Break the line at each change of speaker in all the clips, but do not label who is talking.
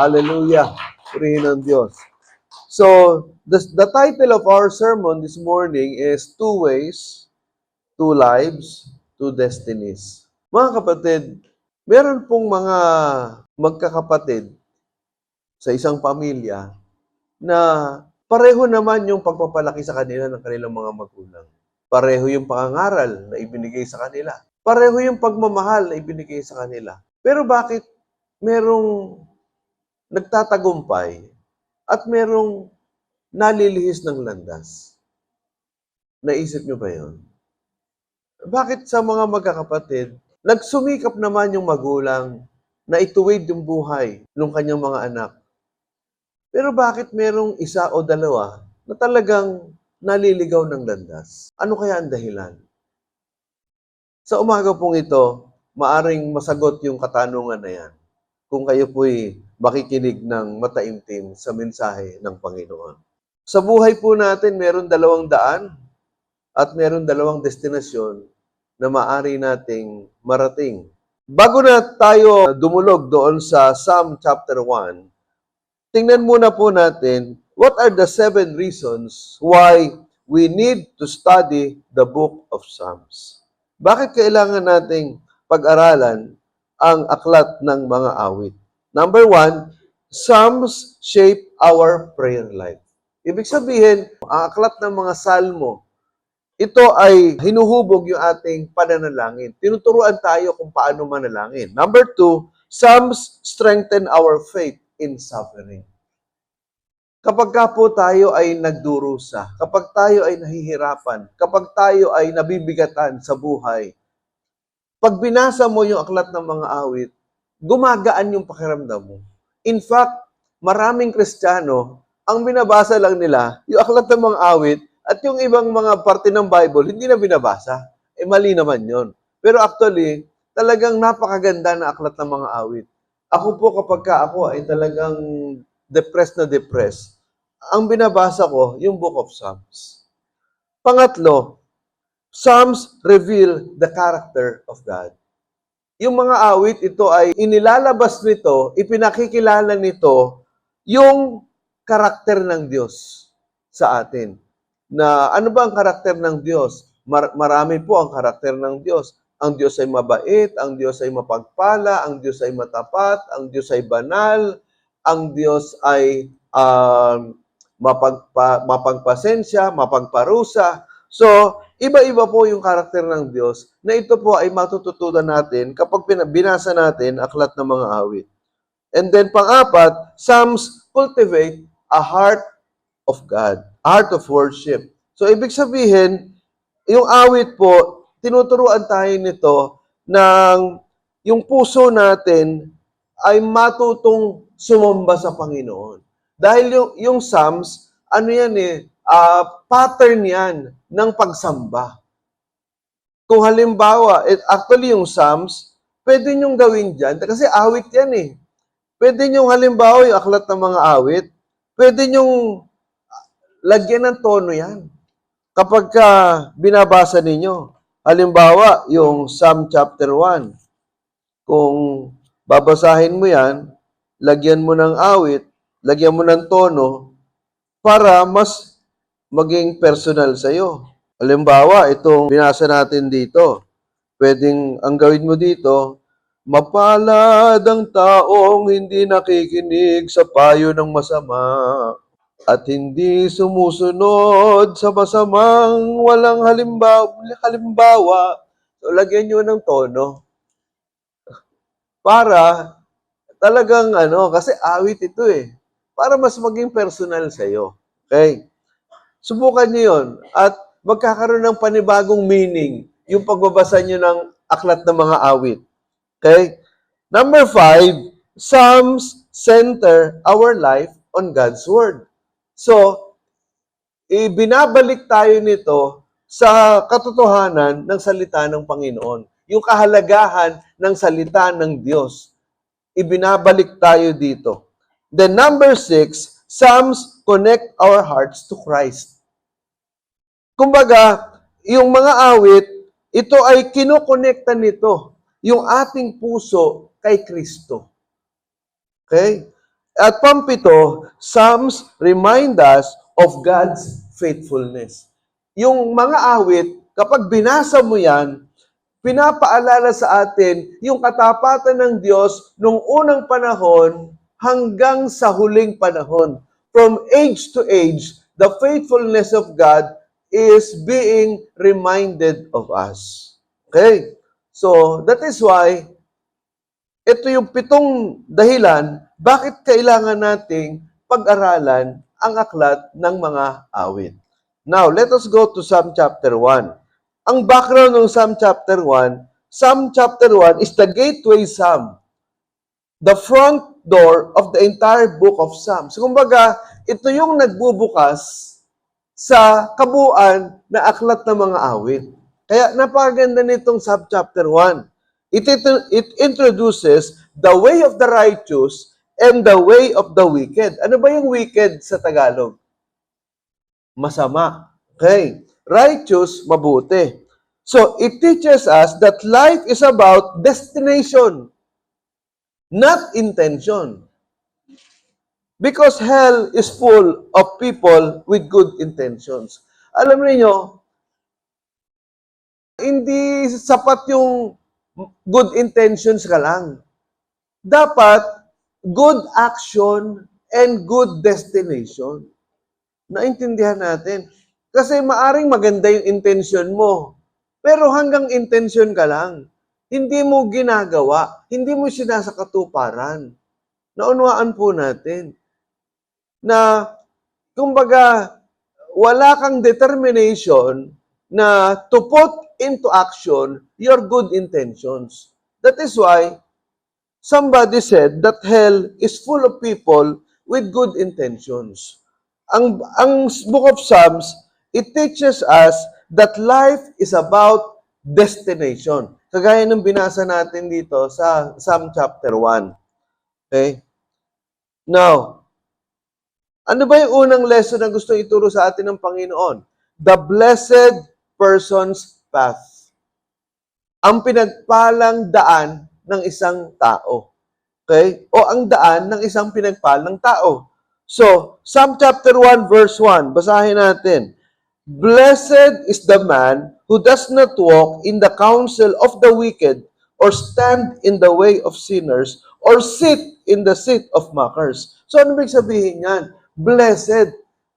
Hallelujah. Purihin ang Diyos. So, the title of our sermon this morning is Two Ways, Two Lives, Two Destinies. Mga kapatid, meron pong mga magkakapatid sa isang pamilya na pareho naman yung pagpapalaki sa kanila ng kanilang mga magulang. Pareho yung pangangaral na ibinigay sa kanila. Pareho yung pagmamahal na ibinigay sa kanila. Pero bakit merong nagtatagumpay at merong nalilihis ng landas? Naisip nyo ba yun? Bakit sa mga magkakapatid, nagsumikap naman yung magulang na ituwid yung buhay ng kanyang mga anak? Pero bakit merong isa o dalawa na talagang naliligaw ng landas? Ano kaya ang dahilan? Sa umaga pong ito, maaring masagot yung katanungan na yan kung kayo po'y makikinig ng mataimtim sa mensahe ng Panginoon. Sa buhay po natin, meron 200 at meron 2 destinasyon na maaari nating marating. Bago na tayo dumulog doon sa Psalm chapter 1, tingnan muna po natin what are the 7 reasons why we need to study the book of Psalms. Bakit kailangan nating pag-aralan ang aklat ng mga awit? Number 1, Psalms shape our prayer life. Ibig sabihin, ang aklat ng mga salmo, ito ay hinuhubog yung ating pananalangin. Tinuturuan tayo kung paano manalangin. Number 2, Psalms strengthen our faith in suffering. Kapag ka po tayo ay nagdurusa, kapag tayo ay nahihirapan, kapag tayo ay nabibigatan sa buhay, pag binasa mo yung aklat ng mga awit, gumagaan yung pakiramdam mo. In fact, maraming Kristiyano, ang binabasa lang nila, yung aklat ng mga awit, at yung ibang mga parte ng Bible, hindi na binabasa. Mali naman yon. Pero actually, talagang napakaganda na aklat ng mga awit. Ako po kapag ako ay talagang depressed, ang binabasa ko, yung Book of Psalms. Pangatlo, Psalms reveal the character of God. Yung mga awit, ito ay inilalabas nito, ipinakikilala nito, yung karakter ng Diyos sa atin. Na ano ba ang karakter ng Diyos? Marami po ang karakter ng Diyos. Ang Diyos ay mabait, ang Diyos ay mapagpala, ang Diyos ay matapat, ang Diyos ay banal, ang Diyos ay mapagpasensya, mapagparusa. So, iba-iba po yung karakter ng Diyos na ito po ay matututunan natin kapag binasa natin aklat ng mga awit. And then pang-apat, Psalms cultivate a heart of God, a heart of worship. So, ibig sabihin, yung awit po, tinuturuan tayo nito ng yung puso natin ay matutong sumamba sa Panginoon. Dahil yung Psalms, ano yan pattern yan ng pagsamba. Kung halimbawa, actually yung Psalms, pwede nyong gawin dyan, kasi awit yan Pwede nyong halimbawa yung aklat ng mga awit, pwede nyong lagyan ng tono yan. Kapag binabasa ninyo, halimbawa yung Psalm chapter 1, kung babasahin mo yan, lagyan mo ng awit, lagyan mo ng tono, para mas maging personal sa'yo. Halimbawa, itong binasa natin dito, pwedeng ang gawin mo dito, mapalad ang taong hindi nakikinig sa payo ng masama at hindi sumusunod sa masamang walang halimbawa. So, lagyan nyo ng tono para talagang kasi awit ito para mas maging personal sa'yo. Okay? Subukan nyo yun at magkakaroon ng panibagong meaning yung pagbabasa nyo ng aklat ng mga awit. Okay? Number 5, Psalms center our life on God's Word. So, ibinabalik tayo nito sa katotohanan ng salita ng Panginoon. Yung kahalagahan ng salita ng Diyos. Ibinabalik tayo dito. Then number 6, Psalms connect our hearts to Christ. Kumbaga, yung mga awit, ito ay kinokonekta nito yung ating puso kay Kristo. Okay? At pampito, Psalms remind us of God's faithfulness. Yung mga awit, kapag binasa mo yan, pinapaalala sa atin yung katapatan ng Diyos nung unang panahon hanggang sa huling panahon. From age to age, the faithfulness of God is being reminded of us. Okay? So, that is why ito yung 7 dahilan bakit kailangan nating pag-aralan ang aklat ng mga awit. Now, let us go to Psalm chapter 1. Ang background ng Psalm chapter 1 is the gateway psalm, the front door of the entire book of Psalms. Kumbaga, ito yung nagbubukas sa kabuuan na aklat ng mga awit. Kaya napakaganda nitong Psalm chapter 1. It introduces the way of the righteous and the way of the wicked. Ano ba yung wicked sa Tagalog? Masama. Okay. Righteous, mabuti. So, it teaches us that life is about destination, not intention. Because hell is full of people with good intentions. Alam niyo, hindi sapat yung good intentions ka lang. Dapat good action and good destination. Naintindihan natin. Kasi maaring maganda yung intention mo, pero hanggang intention ka lang. Hindi mo ginagawa, hindi mo sinasakatuparan. Naunawaan po natin na, kumbaga, wala kang determination na to put into action your good intentions. That is why somebody said that hell is full of people with good intentions. Ang Book of Psalms, it teaches us that life is about destination. Kagaya ng binasa natin dito sa Psalm chapter 1. Okay? Now, ano ba yung unang lesson na gusto ituro sa atin ng Panginoon? The blessed person's path. Ang pinagpalang daan ng isang tao. Okay? O ang daan ng isang pinagpalang tao. So, Psalm chapter 1 verse 1, basahin natin. Blessed is the man who does not walk in the counsel of the wicked, or stand in the way of sinners, or sit in the seat of mockers. So, ano ibig sabihin yan? Blessed.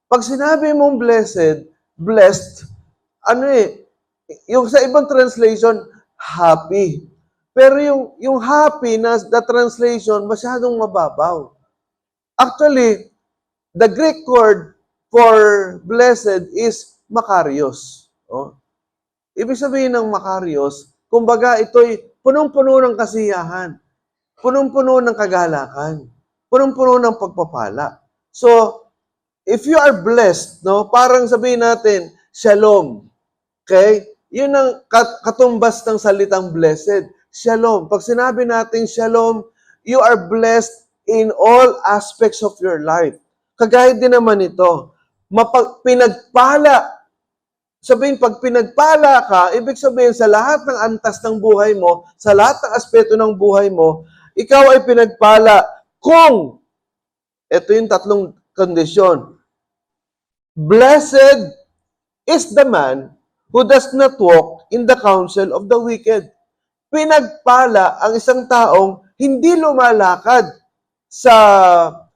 Pag sinabi mong blessed, yung sa ibang translation, happy. Pero yung happy na translation, masyadong mababaw. Actually, the Greek word for blessed is makarios. Oh. Ibig sabihin ng makarios, kumbaga ito'y punong-puno ng kasiyahan, punong-puno ng kagalakan, punong-puno ng pagpapala. So, if you are blessed, no, parang sabihin natin, shalom. Okay? Yun ang katumbas ng salitang blessed. Shalom. Pag sinabi natin shalom, you are blessed in all aspects of your life. Kagaya din naman ito, pinagpala. Sabihin, pag pinagpala ka, ibig sabihin sa lahat ng antas ng buhay mo, sa lahat ng aspeto ng buhay mo, ikaw ay pinagpala kung, ito yung 3 kondisyon. Blessed is the man who does not walk in the counsel of the wicked. Pinagpala ang isang taong hindi lumalakad sa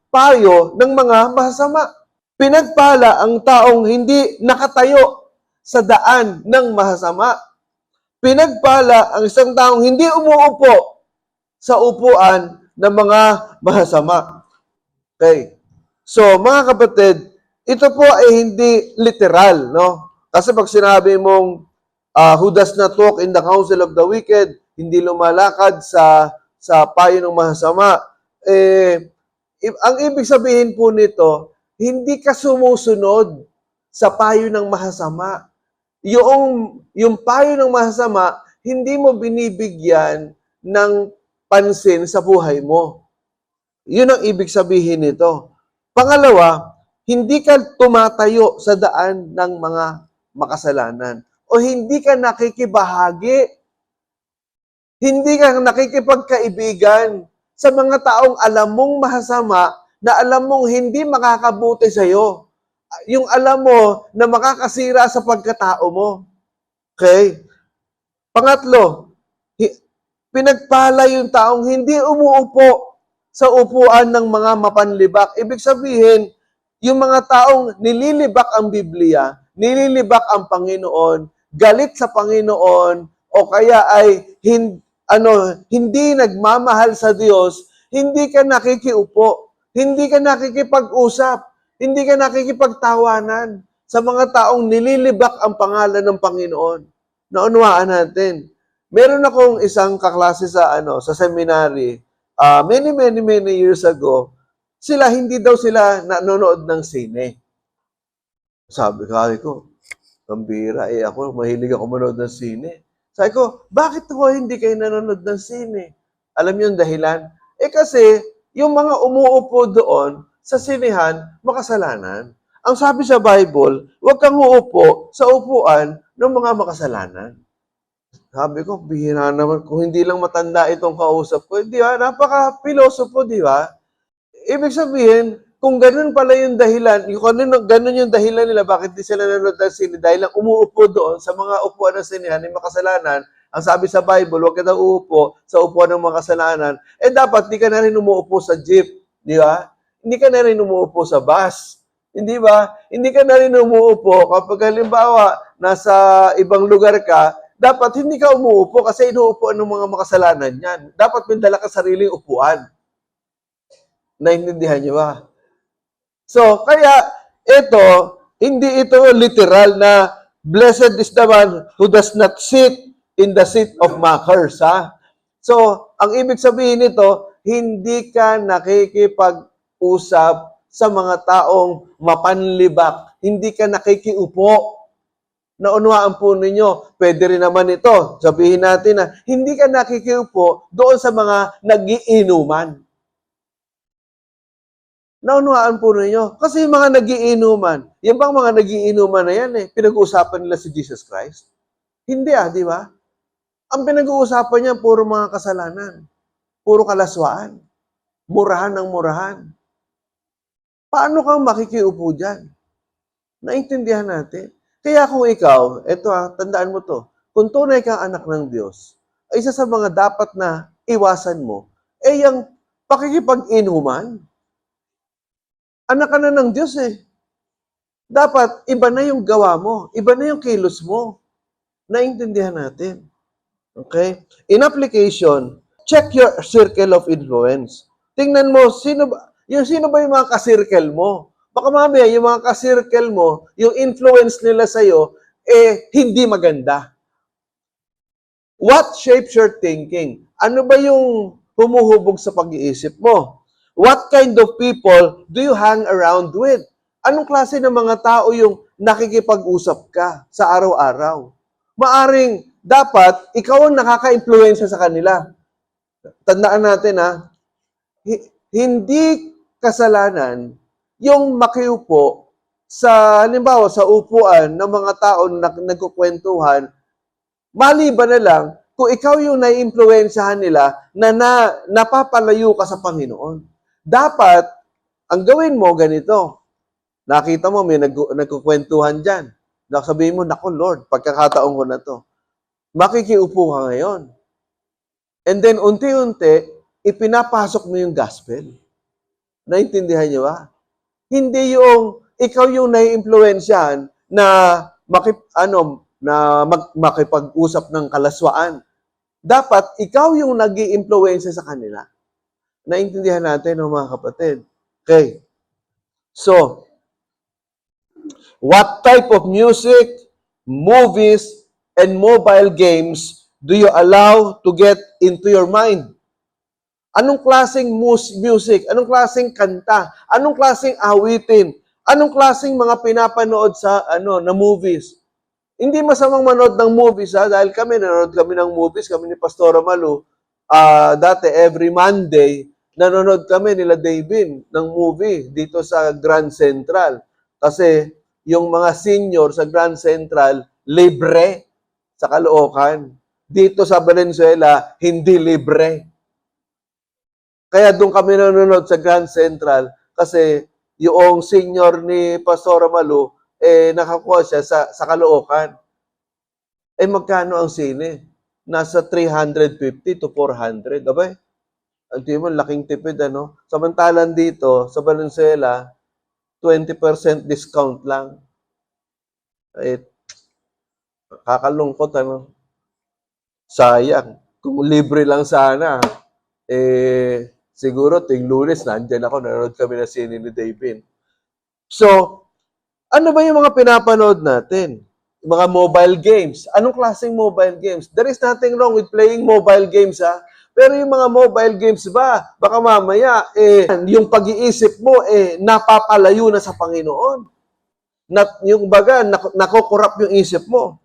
payo ng mga masasama. Pinagpala ang taong hindi nakatayo sa daan ng masasama. Pinagpala ang isang taong hindi umuupo sa upuan ng mga masasama. Okay. So, mga kapatid, ito po ay hindi literal, no? Kasi pag sinabi mong who does not walk in the counsel of the wicked, hindi lumalakad sa payo ng masasama, ang ibig sabihin po nito, hindi ka sumusunod sa payo ng masasama. Yung payo ng masasama, hindi mo binibigyan ng pansin sa buhay mo. Yun ang ibig sabihin nito. Pangalawa, hindi ka tumatayo sa daan ng mga makasalanan. O hindi ka nakikibahagi. Hindi ka nakikipagkaibigan sa mga taong alam mong masasama na alam mong hindi makakabuti sa'yo. Yung alam mo na makakasira sa pagkatao mo. Okay? Pangatlo, pinagpala yung taong hindi umuupo sa upuan ng mga mapanlibak. Ibig sabihin, yung mga taong nililibak ang Biblia, nililibak ang Panginoon, galit sa Panginoon, o kaya ay hindi nagmamahal sa Diyos, hindi ka nakikiupo, hindi ka nakikipag-usap, hindi ka nakikipagtawanan sa mga taong nililibak ang pangalan ng Panginoon. Naunawaan natin. Meron akong isang kaklase sa seminary, many years ago. Hindi daw sila nanonood ng sine. Sabi ko, pambira, ako, mahilig ako manood ng sine. Sabi ko, bakit ako hindi kayo nanonood ng sine? Alam niyo yung dahilan? Kasi, yung mga umuupo doon sa sinehan, makasalanan. Ang sabi sa Bible, huwag kang uupo sa upuan ng mga makasalanan. Sabi ko, bihira naman, kung hindi lang matanda itong kausap ko, di ba? Napaka-pilosopo, di ba? Ibig sabihin, kung ganun pala yung dahilan, ganun yung dahilan nila, bakit di sila nanonood ng sine, dahil lang umuupo doon sa mga upuan ng sinehan ng makasalanan, ang sabi sa Bible, huwag ka daw uupo sa upuan ng makasalanan, dapat di ka na rin umuupo sa jeep, di ba? Hindi ka na rin umuupo sa bus, hindi ba? Hindi ka na rin umuupo kapag halimbawa, nasa ibang lugar ka, dapat hindi ka umuupo kasi inuupuan ng mga makasalanan yan. Dapat may dala ka sariling upuan. Naintindihan niyo ba? So, kaya hindi ito literal na blessed is the one who does not sit in the seat of mockers. Ha? So, ang ibig sabihin nito, hindi ka nakikipag-usap sa mga taong mapanlibak. Hindi ka nakikiupo. Naunawaan po ninyo, pwede rin naman ito. Sabihin natin na hindi ka nakikiupo doon sa mga nagiinuman. Naunawaan po ninyo. Kasi yung mga nagiinuman, yan bang mga nagiinuman na yan pinag-uusapan nila si Jesus Christ? Hindi di ba? Ang pinag-uusapan niya, puro mga kasalanan. Puro kalaswaan. Murahan ng murahan. Paano kang makikiupo dyan? Naintindihan natin. Kaya kung ikaw, tandaan mo to, kung tunay kang anak ng Diyos, isa sa mga dapat na iwasan mo, yung pakikipag-inuman. Anak ka na ng Diyos Dapat, iba na yung gawa mo. Iba na yung kilos mo. Naintindihan natin. Okay? In application, check your circle of influence. Tingnan mo, sino ba yung mga ka-circle mo? Baka mamaya, yung mga ka-circle mo, yung influence nila sa'yo, hindi maganda. What shapes your thinking? Ano ba yung humuhubog sa pag-iisip mo? What kind of people do you hang around with? Anong klase ng mga tao yung nakikipag-usap ka sa araw-araw? Maaring dapat ikaw ang nakaka-impluwensya sa kanila. Tandaan natin hindi kasalanan yung makiupo halimbawa sa upuan ng mga tao na nagkukwentuhan, maliban na lang kung ikaw yung naiimpluwensyahan nila na napapalayo ka sa Panginoon. Dapat, ang gawin mo ganito. Nakita mo, may nagkukwentuhan dyan. Sabihin mo, naku Lord, pagkakataon ko na to. Makikiupo ka ngayon. And then, unti-unti, ipinapasok mo yung gospel. Naintindihan niyo ba? Hindi yung, ikaw yung nai-impluwensyahan na makipag-usap ng kalaswaan. Dapat, ikaw yung nag-i-impluwensya sa kanila. Naintindihan natin, mga kapatid. Okay. So, what type of music, movies, and mobile games do you allow to get into your mind? Anong klaseng music? Anong klaseng kanta? Anong klaseng awitin? Anong klaseng mga pinapanood sa na movies? Hindi masamang manood ng movies dahil nanonood kami ng movies, kami ni Pastora Malu. Dati every Monday nanonood kami nila Davin ng movie dito sa Grand Central. Kasi yung mga senior sa Grand Central, libre sa Caloocan. Dito sa Valenzuela, hindi libre. Kaya doon kami nanonood sa Grand Central kasi yung senior ni Pastor Malu, nakakuha siya sa Caloocan. Magkano ang sine? Nasa 350 to 400. Abay, hindi mo, laking tipid, ano? Samantalang dito, sa Valenzuela, 20% discount lang. Kakalungkot, ano? Sayang. Kung libre lang sana, siguro tuwing Lunes, nandyan ako, nanonood kami na sine ni David. So, ano ba yung mga pinapanood natin? Mga mobile games. Anong klaseng mobile games? There is nothing wrong with playing mobile games, ha? Pero yung mga mobile games ba, baka mamaya, yung pag-iisip mo, napapalayo na sa Panginoon. Yung baga, nakokorrupt yung isip mo.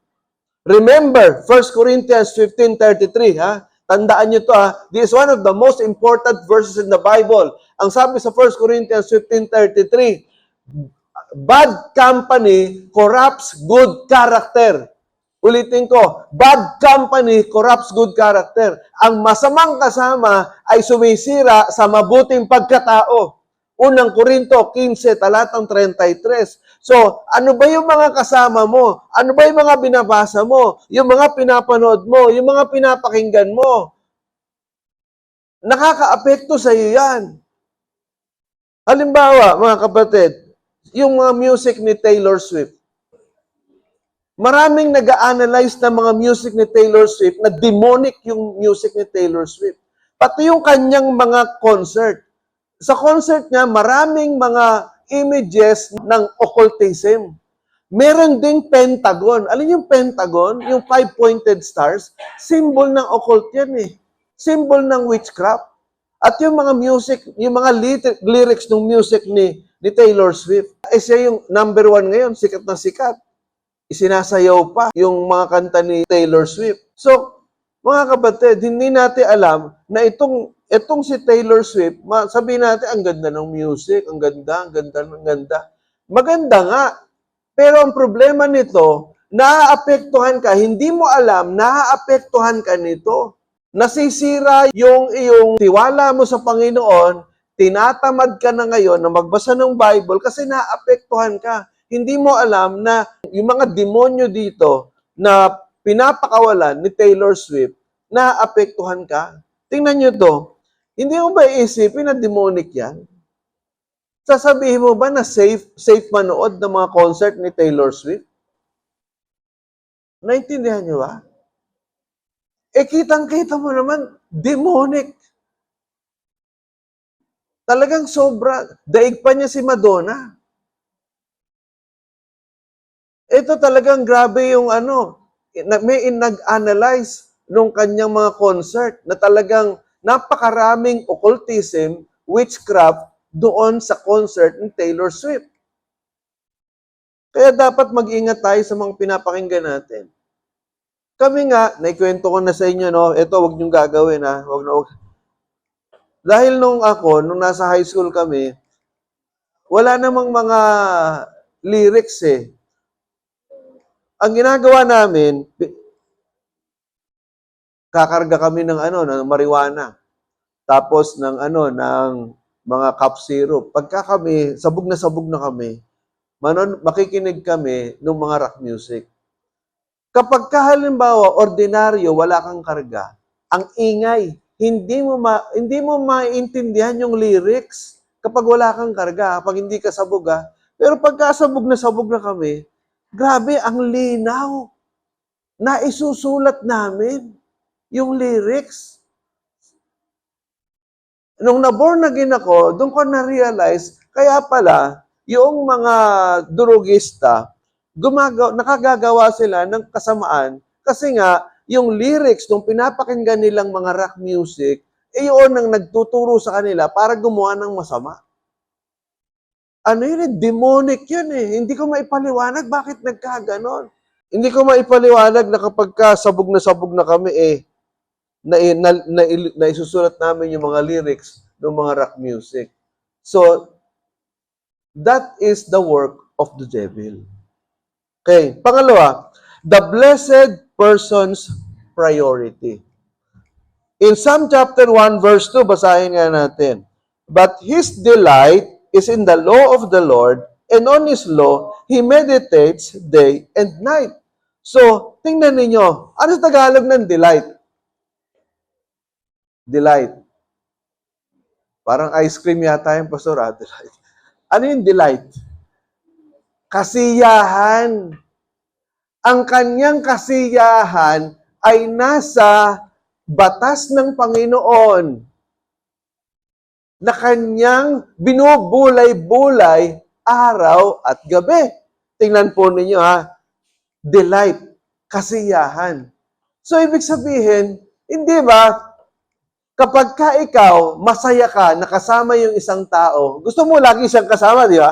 Remember, 1 Corinthians 15:33, ha? Tandaan nyo to, ha? This is one of the most important verses in the Bible. Ang sabi sa 1 Corinthians 15:33, bad company corrupts good character. Ulitin ko, bad company corrupts good character. Ang masamang kasama ay sumisira sa mabuting pagkatao. Unang Korinto 15, talatang 33. So, ano ba yung mga kasama mo? Ano ba yung mga binabasa mo? Yung mga pinapanood mo? Yung mga pinapakinggan mo? Nakaka-apekto sa iyo yan. Halimbawa, mga kapatid, yung mga music ni Taylor Swift. Maraming nag-a-analyze ng mga music ni Taylor Swift na demonic yung music ni Taylor Swift. Pati yung kanyang mga concert. Sa concert niya, maraming mga images ng occultism. Meron ding pentagon. Alin yung pentagon? Yung 5-pointed stars. Symbol ng occult yan eh. Symbol ng witchcraft. At yung mga music, yung mga lyrics ng music ni Taylor Swift. Siya yung number 1 ngayon, sikat na sikat. Isinasayaw pa yung mga kanta ni Taylor Swift. So, mga kapatid, hindi natin alam na itong si Taylor Swift, sabihin natin, ang ganda ng music, ang ganda. Maganda nga. Pero ang problema nito, naaapektuhan ka, hindi mo alam, naaapektuhan ka nito. Nasisira yung iyong tiwala mo sa Panginoon, tinatamad ka na ngayon na magbasa ng Bible kasi naaapektuhan ka. Hindi mo alam na yung mga demonyo dito na pinapakawalan ni Taylor Swift, naaapektuhan ka. Tingnan nyo to. Hindi mo ba iisipin na demonic yan? Sasabihin mo ba na safe manood ng mga concert ni Taylor Swift? Naintindihan nyo ba? Kitang-kita mo naman, demonic. Talagang sobra. Daig pa niya si Madonna. Ito talagang grabe yung may nag-analyze nung kanyang mga concert na talagang napakaraming occultism, witchcraft doon sa concert ni Taylor Swift. Kaya dapat mag-ingat tayo sa mga pinapakinggan natin. Kami nga, naikwento ko na sa inyo, no? Ito, huwag niyong gagawin, ha? Huwag. Dahil nung nasa high school kami, wala namang mga lyrics eh. Ang ginagawa namin, kakarga kami ng ng marijuana. Tapos ng mga cough syrup. Pagka kami, sabog na kami, makikinig kami ng mga rock music. Kapag halimbawa, ordinaryo, wala kang karga, ang ingay, hindi mo maintindihan yung lyrics kapag wala kang karga, kapag hindi ka sabog, ha. Pero pagka sabog na kami, grabe, ang linaw na isusulat namin yung lyrics. Nung na-born again ako, doon ko na-realize, kaya pala, yung mga drugista, nakagagawa sila ng kasamaan kasi nga, yung lyrics nung pinapakinggan nilang mga rock music, yun ang nagtuturo sa kanila para gumawa ng masama. Yun eh, demonic yun eh. Hindi ko maipaliwanag bakit nagkaganon. Hindi ko maipaliwanag na kapag sabog na kami na isusulat namin yung mga lyrics ng mga rock music. So, that is the work of the devil. Okay, pangalawa, the blessed person's priority. In Psalm chapter 1, verse 2, basahin nga natin. But his delight is in the law of the Lord, and on His law, he meditates day and night. So, tingnan ninyo, ano sa Tagalog ng delight? Delight. Parang ice cream yata yung pastor, delight. Ano yung delight? Kasiyahan. Ang kanyang kasiyahan ay nasa batas ng Panginoon na kanyang binubulay-bulay araw at gabi. Tingnan po ninyo delight, kasiyahan. So, ibig sabihin, hindi ba, kapag ka ikaw, masaya ka, nakasama yung isang tao, gusto mo lagi siyang kasama, di ba?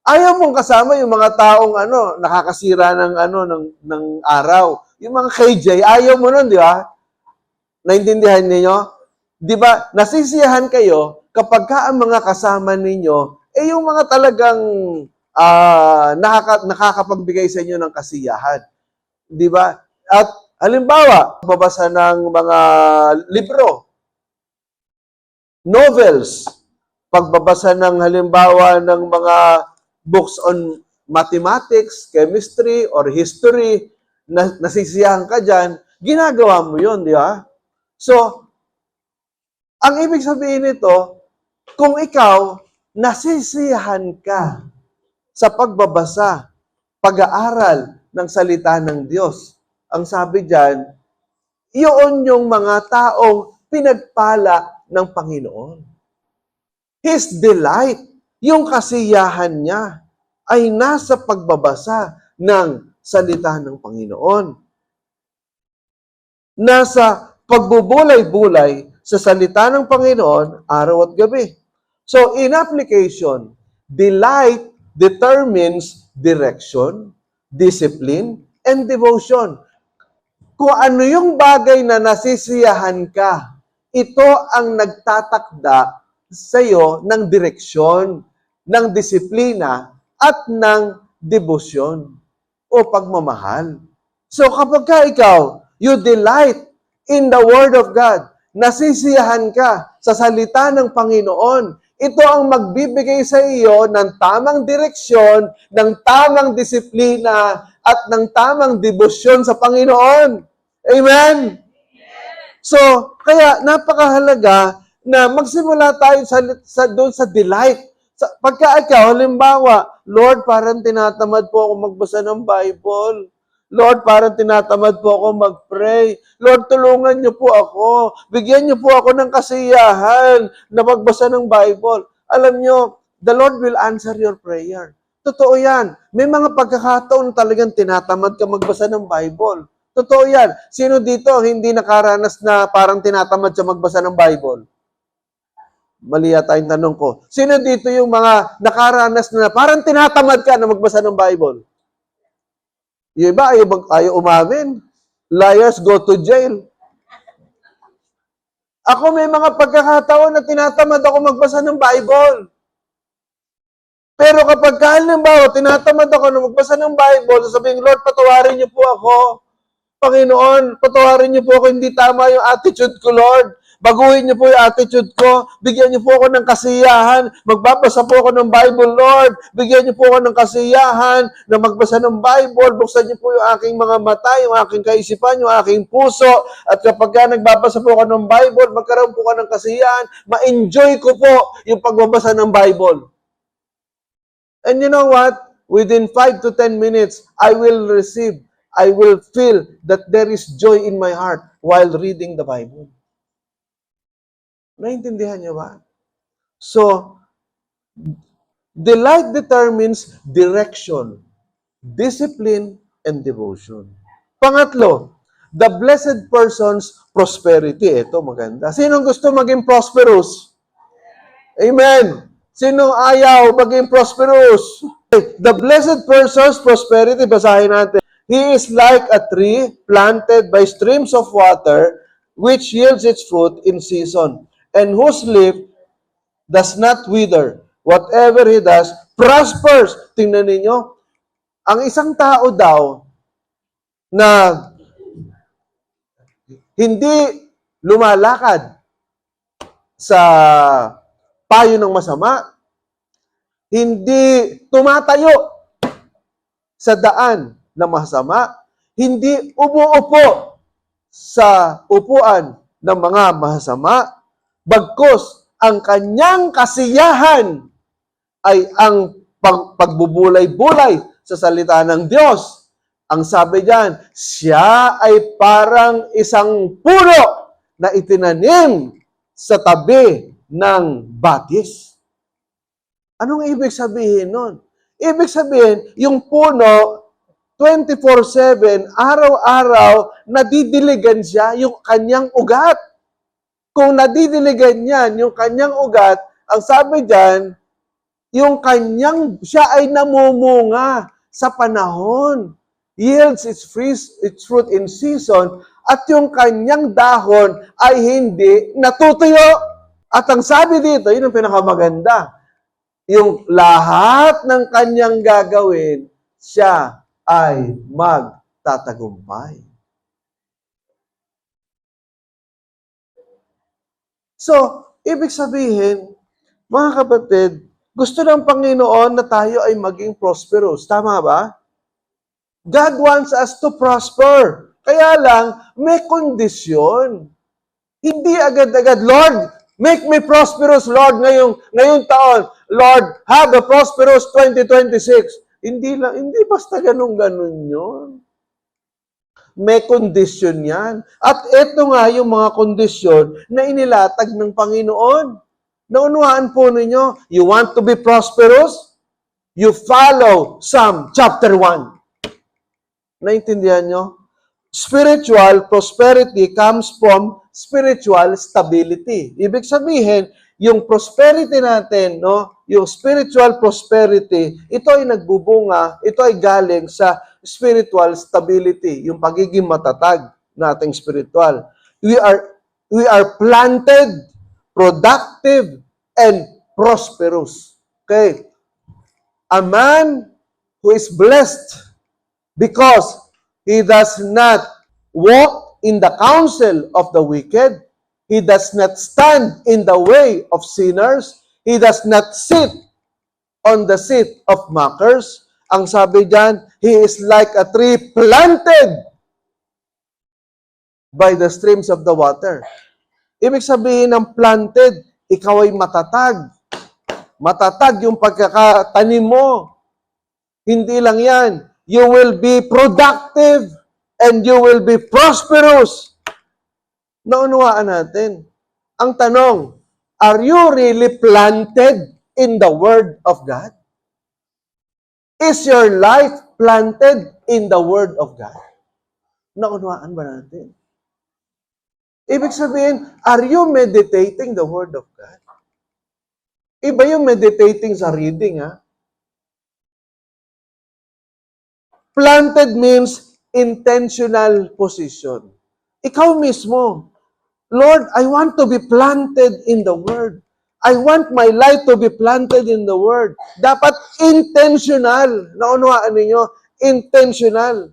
Ayaw mong kasama yung mga taong nakakasira ng araw. Yung mga KJ, ayaw mo nun, di ba? Naintindihan niyo? Di ba, nasisiyahan kayo kapag ka ang mga kasama ninyo, yung mga talagang nakakapagbigay sa inyo ng kasiyahan. Di ba? At halimbawa, babasa ng mga libro, novels, pagbabasa ng halimbawa ng mga books on mathematics, chemistry, or history, nasisiyahan ka dyan, ginagawa mo yun, di ba? So, ang ibig sabihin nito, kung ikaw, nasisiyahan ka sa pagbabasa, pag-aaral ng salita ng Diyos, ang sabi dyan, iyon yung mga taong pinagpala ng Panginoon. His delight, yung kasiyahan niya, ay nasa pagbabasa ng salita ng Panginoon. Nasa pagbubulay-bulay sa salita ng Panginoon araw at gabi. So, in application, delight determines direction, discipline, and devotion. Kung ano yung bagay na nasisiyahan ka, ito ang nagtatakda sa iyo ng direksyon, ng disiplina, at ng debosyon o pagmamahal. So kapag ka ikaw, you delight in the Word of God, nasisiyahan ka sa salita ng Panginoon, ito ang magbibigay sa iyo ng tamang direksyon, ng tamang disiplina, at ng tamang debosyon sa Panginoon. Amen? So, kaya napakahalaga na magsimula tayo doon sa delight. Pagka ikaw, halimbawa, Lord, parang tinatamad po ako magbasa ng Bible. Lord, parang tinatamad po ako mag-pray. Lord, tulungan niyo po ako. Bigyan niyo po ako ng kasiyahan na magbasa ng Bible. Alam niyo, the Lord will answer your prayer. Totoo yan. May mga pagkakataon talagang tinatamad ka magbasa ng Bible. Totoo yan. Sino dito ang hindi nakaranas na parang tinatamad siya magbasa ng Bible? Mali yata yung tanong ko. Sino dito yung mga nakaranas na parang tinatamad ka na magbasa ng Bible? Yung iba, ayaw umamin. Liars go to jail. Ako may mga pagkakataon na tinatamad ako magbasa ng Bible. Pero kapag halimbawa, tinatamad ako na magbasa ng Bible, sasabihin, Lord, patawarin niyo po ako. Panginoon, patawarin niyo po ako, hindi tama yung attitude ko, Lord. Baguhin niyo po yung attitude ko. Bigyan niyo po ako ng kasiyahan. Magbabasa po ako ng Bible, Lord. Bigyan niyo po ako ng kasiyahan na magbasa ng Bible. Buksan niyo po yung aking mga mata, yung aking kaisipan, yung aking puso. At kapag nagbabasa po ako ng Bible, magkaroon po ka ng kasiyahan. Ma-enjoy ko po yung pagbabasa ng Bible. And you know what? Within 5 to 10 minutes, I will feel that there is joy in my heart while reading the Bible. Naintindihan niyo ba? So, delight determines direction, discipline, and devotion. Pangatlo, the blessed person's prosperity. Ito maganda. Sinong gusto maging prosperous? Amen. Sinong ayaw maging prosperous? The blessed person's prosperity, basahin natin. He is like a tree planted by streams of water, which yields its fruit in season, and whose leaf does not wither. Whatever he does, prospers. Tingnan ninyo, ang isang tao daw na hindi lumalakad sa payo ng masama, hindi tumatayo sa daan na masama, hindi umuupo sa upuan ng mga masama, bagkus ang kanyang kasiyahan ay ang pagbubulay-bulay sa salita ng Diyos. Ang sabi diyan, siya ay parang isang puno na itinanim sa tabi ng batis. Anong ibig sabihin nun? Ibig sabihin, yung puno, 24/7, araw-araw, nadidiligan siya yung kanyang ugat. Kung nadidiligan niyan yung kanyang ugat, ang sabi diyan, siya ay namumunga sa panahon. Yields its fruit in season, at yung kanyang dahon ay hindi natutuyo. At ang sabi dito, yun ang pinakamaganda, yung lahat ng kanyang gagawin, siya ay magtatagumpay. So, ibig sabihin, mga kapatid, gusto ng Panginoon na tayo ay maging prosperous. Tama ba? God wants us to prosper. Kaya lang, may kondisyon. Hindi agad-agad, Lord, make me prosperous, Lord, ngayong taon. Lord, have a prosperous 2026. Hindi basta ganun yun. May kondisyon yan. At ito nga yung mga kondisyon na inilatag ng Panginoon. Naunawaan po ninyo, you want to be prosperous? You follow Psalm chapter 1. Naintindihan nyo? Spiritual prosperity comes from spiritual stability. Ibig sabihin, yung prosperity natin, yung spiritual prosperity, ito ay nagbubunga, ito ay galing sa spiritual stability, yung pagiging matatag nating spiritual. We are planted, productive, and prosperous. Okay? A man who is blessed because he does not walk in the counsel of the wicked, he does not stand in the way of sinners, he does not sit on the seat of mockers. Ang sabi diyan, he is like a tree planted by the streams of the water. Ibig sabihin ng planted, ikaw ay matatag. Matatag yung pagkakatanim mo. Hindi lang yan. You will be productive and you will be prosperous. Naunawaan natin. Ang tanong, are you really planted in the Word of God? Is your life planted in the Word of God? Naunawaan ba natin? Ibig sabihin, are you meditating the Word of God? Iba yung meditating sa reading, ha? Planted means intentional position. Ikaw mismo, Lord, I want to be planted in the Word. I want my life to be planted in the Word. Dapat intentional. Naunawaan ninyo? Intentional.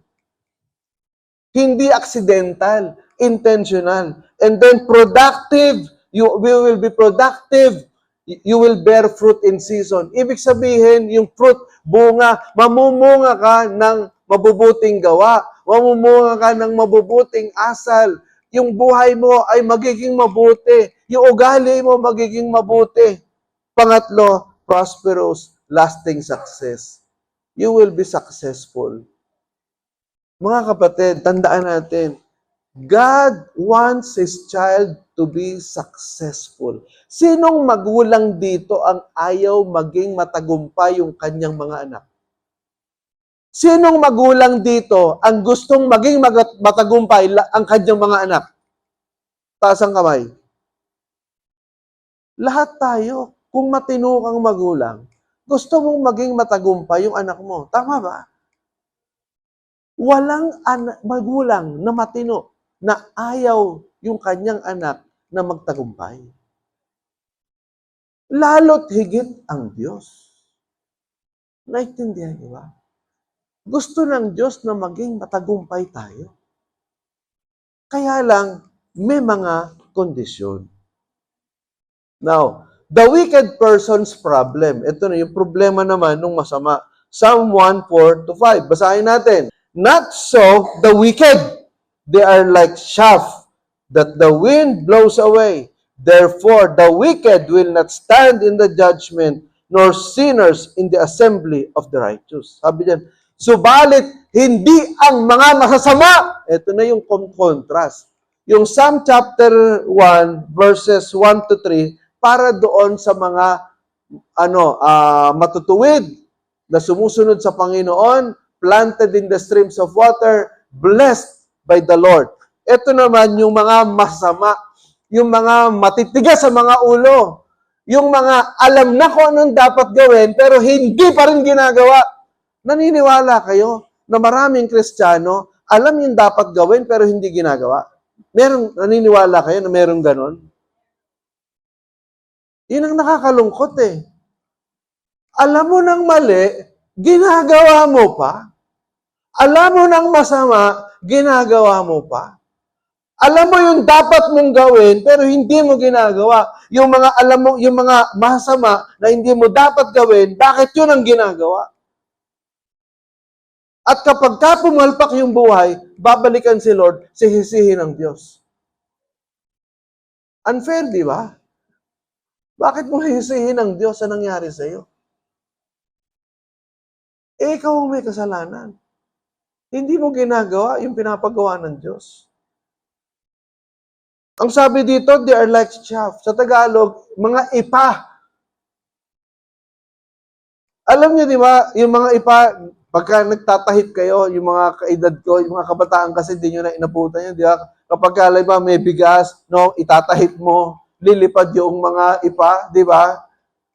Hindi accidental. Intentional. And then productive. You will be productive. You will bear fruit in season. Ibig sabihin, yung fruit, bunga, mamumunga ka ng mabubuting gawa. Mamumunga ka ng mabubuting asal. Yung buhay mo ay magiging mabuti. Yung ugali mo magiging mabuti. Pangatlo, prosperous, lasting success. You will be successful. Mga kapatid, tandaan natin, God wants His child to be successful. Sinong magulang dito ang ayaw maging matagumpay yung kanyang mga anak? Sinong magulang dito ang gustong maging matagumpay ang kanyang mga anak? Taas ang kamay. Lahat tayo, kung matino kang magulang, gusto mong maging matagumpay yung anak mo. Tama ba? Walang magulang na matino na ayaw yung kanyang anak na magtagumpay. Lalo't higit ang Diyos. Naintindihan niyo ba? Gusto ng Diyos na maging matagumpay tayo. Kaya lang, may mga kondisyon. Now, The wicked person's problem. Ito na yung problema naman ng masama. Psalm 1:4-5. Basahin natin. Not so the wicked. They are like chaff that the wind blows away. Therefore, the wicked will not stand in the judgment, nor sinners in the assembly of the righteous. Sabi diyan, subalit, hindi ang mga masasama. Ito na yung contrast. Yung Psalm chapter 1, verses 1-3, para doon sa mga matutuwid na sumusunod sa Panginoon, planted in the streams of water, blessed by the Lord. Ito naman yung mga masama, yung mga matitigas sa mga ulo, yung mga alam na kung anong dapat gawin, pero hindi pa rin ginagawa. Naniniwala kayo na maraming Kristiyano, alam yung dapat gawin, pero hindi ginagawa? Naniniwala kayo na merong ganon? Yun ang nakakalungkot eh. Alam mo ng mali, ginagawa mo pa. Alam mo ng masama, ginagawa mo pa. Alam mo yung dapat mong gawin, pero hindi mo ginagawa. Yung mga alam mo, yung mga masama na hindi mo dapat gawin, bakit yun ang ginagawa? At kapag ka pumalpak yung buhay, babalikan si Lord, sihisihin ng Diyos. Unfair, di ba? Bakit mo hihisihin ng Diyos sa nangyari sa iyo? Ikaw ang may kasalanan. Hindi mo ginagawa yung pinapagawa ng Diyos. Ang sabi dito, they are like chaff. Sa Tagalog, mga ipa. Alam niyo, di ba, yung mga ipa, pagka nagtatahit kayo, yung mga kaedad ko, yung mga kabataan kasi, di nyo na inaputan yun, di ba? Kapag may bigas, no, itatahit mo, lilipad yung mga ipa, di ba?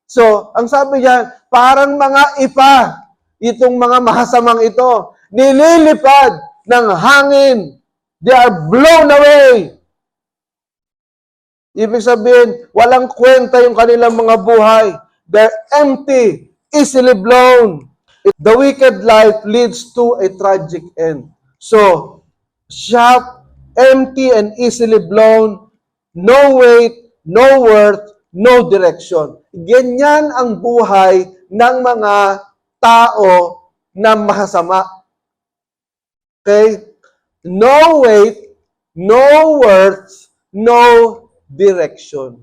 So, ang sabi niyan, parang mga ipa, itong mga mahasamang ito, nililipad ng hangin. They are blown away. Ibig sabihin, walang kwenta yung kanilang mga buhay. They're empty, easily blown. The wicked life leads to a tragic end. So, chaff, empty and easily blown, no weight, no worth, no direction. Ganyan ang buhay ng mga tao na mahasama. Okay? No weight, no worth, no direction.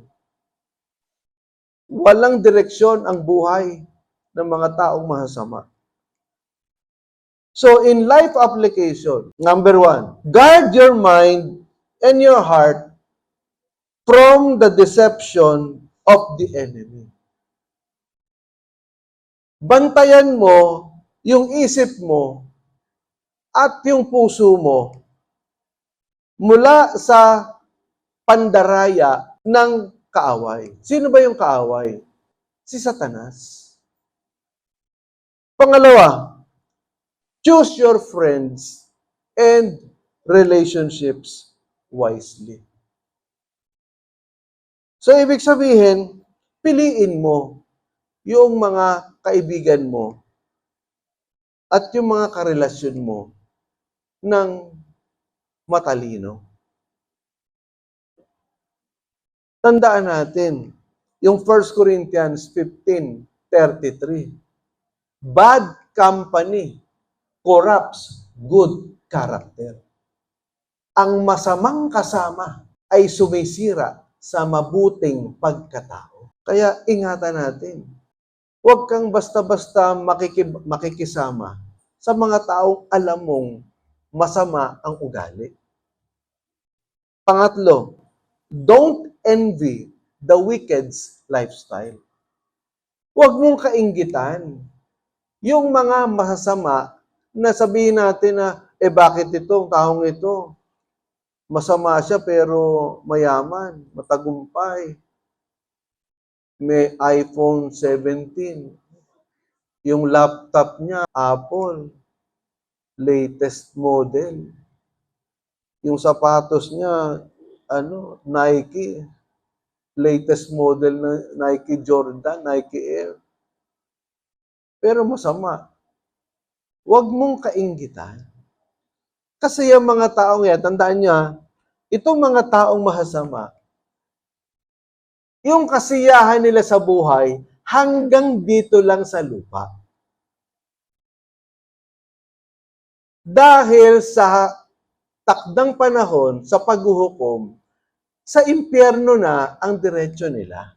Walang direksyon ang buhay ng mga taong mahasama. So, in life application, number 1, guard your mind and your heart from the deception of the enemy. Bantayan mo yung isip mo at yung puso mo mula sa pandaraya ng kaaway. Sino ba yung kaaway? Si Satanas. Pangalawa, choose your friends and relationships wisely. So, ibig sabihin, piliin mo yung mga kaibigan mo at yung mga karelasyon mo ng matalino. Tandaan natin, yung 1 Corinthians 15:33. Bad company corrupts good character. Ang masamang kasama ay sumisira sa mabuting pagkatao. Kaya ingatan natin. Huwag kang basta-basta makikisama sa mga taong alam mong masama ang ugali. Pangatlo, don't envy the wicked's lifestyle. Huwag mong kainggitan yung mga masasama na sabihin natin na, bakit itong taong ito? Masama siya pero mayaman, matagumpay. May iPhone 17. Yung laptop niya, Apple. Latest model. Yung sapatos niya, Nike. Latest model na Nike Jordan, Nike Air. Pero masama. Huwag mong kainggitan. Kasi yung mga taong yan, tandaan niya, itong mga taong mahasama, Yung kasiyahan nila sa buhay hanggang dito lang sa lupa. Dahil sa takdang panahon, sa paghuhukom, sa impyerno na ang diretsyo nila.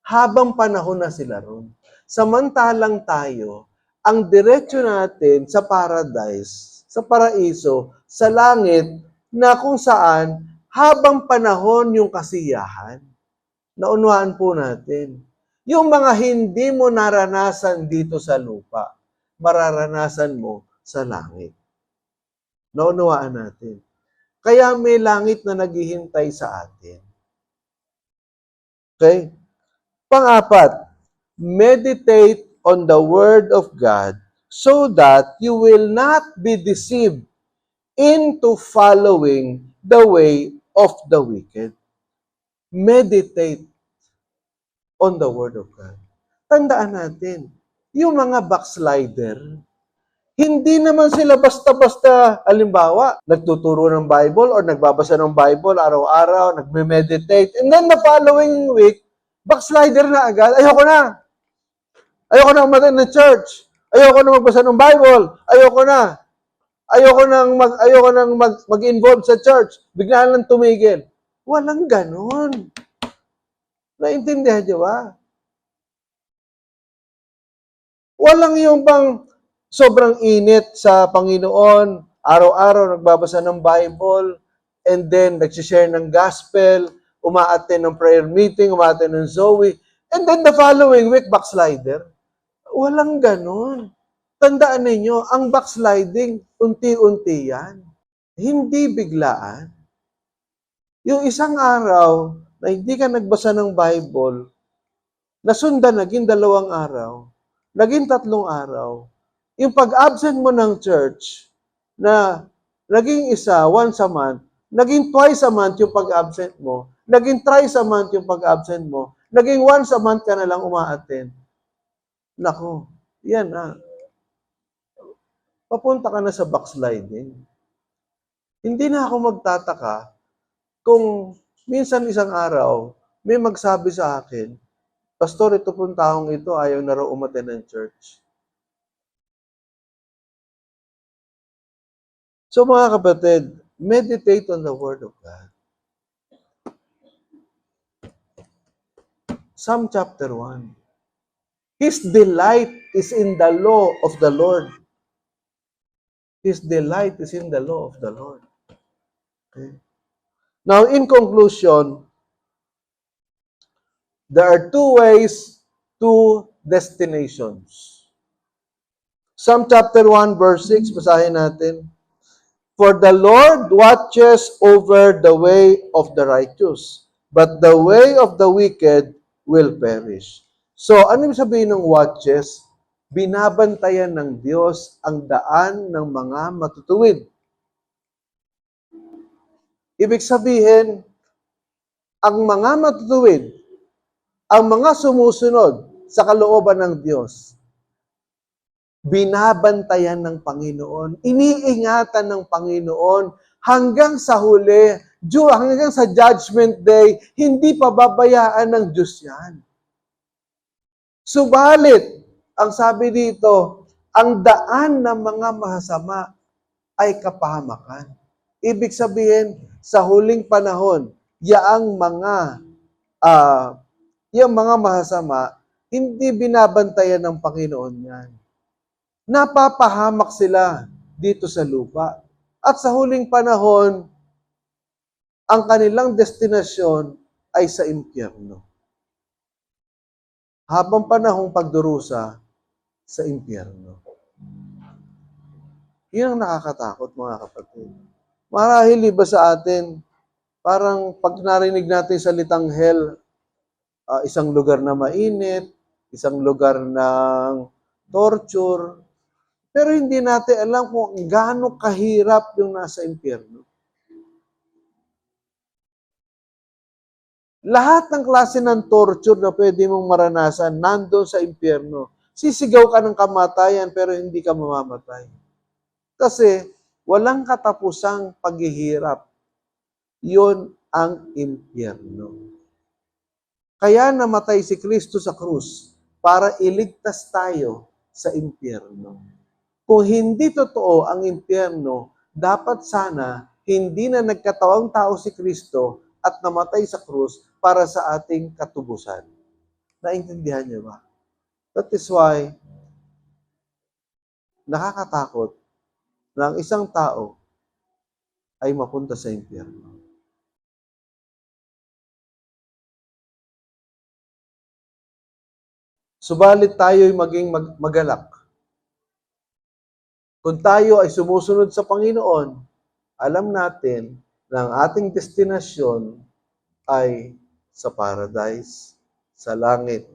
Habang panahon na sila ron. Samantalang tayo, ang diretsyo natin sa paradise, sa paraiso, sa langit, na kung saan habang panahon yung kasiyahan. Naunawaan po natin. Yung mga hindi mo naranasan dito sa lupa, mararanasan mo sa langit. Naunawaan natin. Kaya may langit na naghihintay sa atin. Okay? Pang-apat, meditate on the Word of God so that you will not be deceived into following the way of the wicked. Meditate on the Word of God. Tandaan natin, yung mga backslider, hindi naman sila basta-basta, halimbawa, nagtuturo ng Bible or nagbabasa ng Bible araw-araw, nagme-meditate, and then the following week, backslider na agad, ayoko na. Ayoko na umattend ng church. Ayoko na magbasa ng Bible. Ayoko na. Ayoko nang mag-involve sa church. Bigla lang tumigil. Walang ganon. Naintindihan niyo ba? Walang yung pang sobrang init sa Panginoon, araw-araw nagbabasa ng Bible, and then nagsishare ng gospel, umaattend ng prayer meeting, umaattend ng Zoe, and then the following week, backslider. Walang ganon. Tandaan ninyo, ang backsliding, unti-unti yan. Hindi biglaan. Yung isang araw na hindi ka nagbasa ng Bible, nasundan naging 2 araw, naging 3 araw. Yung pag-absent mo ng church, na naging isa, once a month, naging twice a month yung pag-absent mo, naging thrice a month yung pag-absent mo, naging once a month ka na lang umaattend. Nako, yan papunta ka na sa backsliding. Hindi na ako magtataka kung minsan isang araw, may magsabi sa akin, Pastor, ito pong taong ito, ayaw na raw umattend ng church. So mga kapatid, meditate on the Word of God. Psalm chapter 1. His delight is in the law of the Lord. His delight is in the law of the Lord. Okay. Now, in conclusion, there are 2 ways, 2 destinations. Psalm chapter 1, verse 6, basahin natin. For the Lord watches over the way of the righteous, but the way of the wicked will perish. So, ano yung sabihin ng watches? Binabantayan ng Diyos ang daan ng mga matutuwid. Ibig sabihin, ang mga matutuwid, ang mga sumusunod sa kalooban ng Diyos, binabantayan ng Panginoon, iniingatan ng Panginoon hanggang sa huli, hanggang sa judgment day, hindi pababayaan ng Diyos yan. Subalit, ang sabi dito, ang daan ng mga masasama ay kapahamakan. Ibig sabihin, sa huling panahon, yung mga masasama, hindi binabantayan ng Panginoon yan. Napapahamak sila dito sa lupa. At sa huling panahon, ang kanilang destinasyon ay sa impyerno. Habang panahong pagdurusa sa impyerno. Yan ang nakakatakot, mga kapatid. Marahil iba sa atin, parang pag narinig natin salitang hell, isang lugar na mainit, isang lugar ng torture, pero hindi natin alam kung gaano kahirap yung nasa impyerno. Lahat ng klase ng torture na pwede mong maranasan, nandun sa impyerno. Sisigaw ka ng kamatayan pero hindi ka mamamatay. Kasi walang katapusang paghihirap. Yun ang impyerno. Kaya namatay si Kristo sa krus para iligtas tayo sa impyerno. Kung hindi totoo ang impyerno, dapat sana hindi na nagkatawang tao si Kristo at namatay sa krus para sa ating katubusan. Naintindihan niyo ba? That is why nakakatakot na ang isang tao ay mapunta sa impyerno. Subalit tayo'y maging magalak. Kung tayo ay sumusunod sa Panginoon, alam natin na ang ating destinasyon ay sa paradise, sa langit.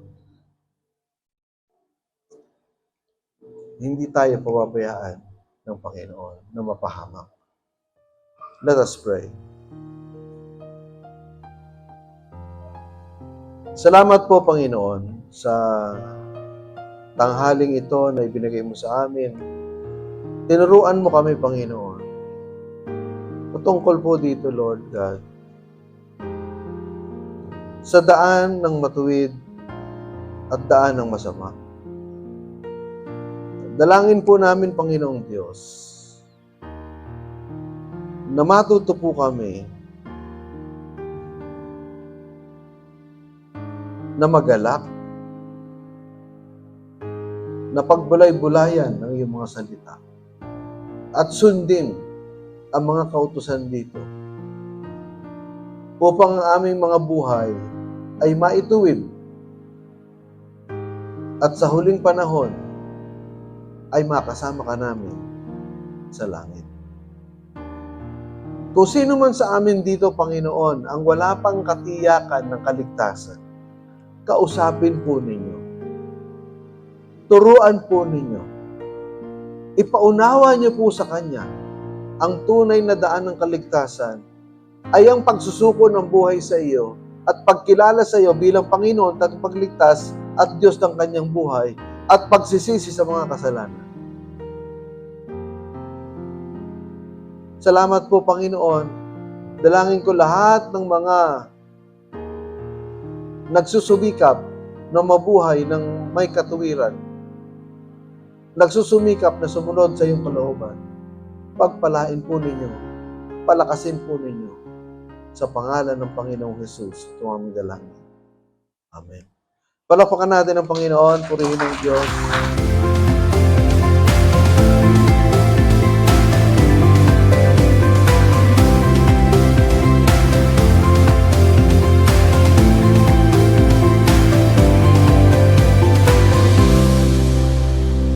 Hindi tayo pababayaan ng Panginoon na mapahamak. Let us pray. Salamat po, Panginoon, sa tanghaling ito na ibinigay mo sa amin. Tinuruan mo kami, Panginoon. Patungkol po dito, Lord God, sa daan ng matuwid at daan ng masama. Dalangin po namin, Panginoong Diyos, na matuto po kami na magalak, na pagbulay-bulayan ng iyong mga salita at sundin ang mga kautusan dito upang ang aming mga buhay ay maituwid at sa huling panahon ay makasama ka namin sa langit. Kung sino man sa amin dito, Panginoon, ang wala pang katiyakan ng kaligtasan, kausapin po ninyo. Turuan po ninyo. Ipaunawa niyo po sa Kanya ang tunay na daan ng kaligtasan ay ang pagsusuko ng buhay sa iyo at pagkilala sa iyo bilang Panginoon at pagligtas at Diyos ng kanyang buhay at pagsisisi sa mga kasalanan. Salamat po, Panginoon. Dalangin ko lahat ng mga nagsusumikap na mabuhay ng may katuwiran, nagsusumikap na sumunod sa iyong kalooban. Pagpalain po ninyo, palakasin po ninyo sa pangalan ng Panginoong Jesus, itong aming dalangin. Amen. Palakpakan natin ang Panginoon, purihin ng Diyos.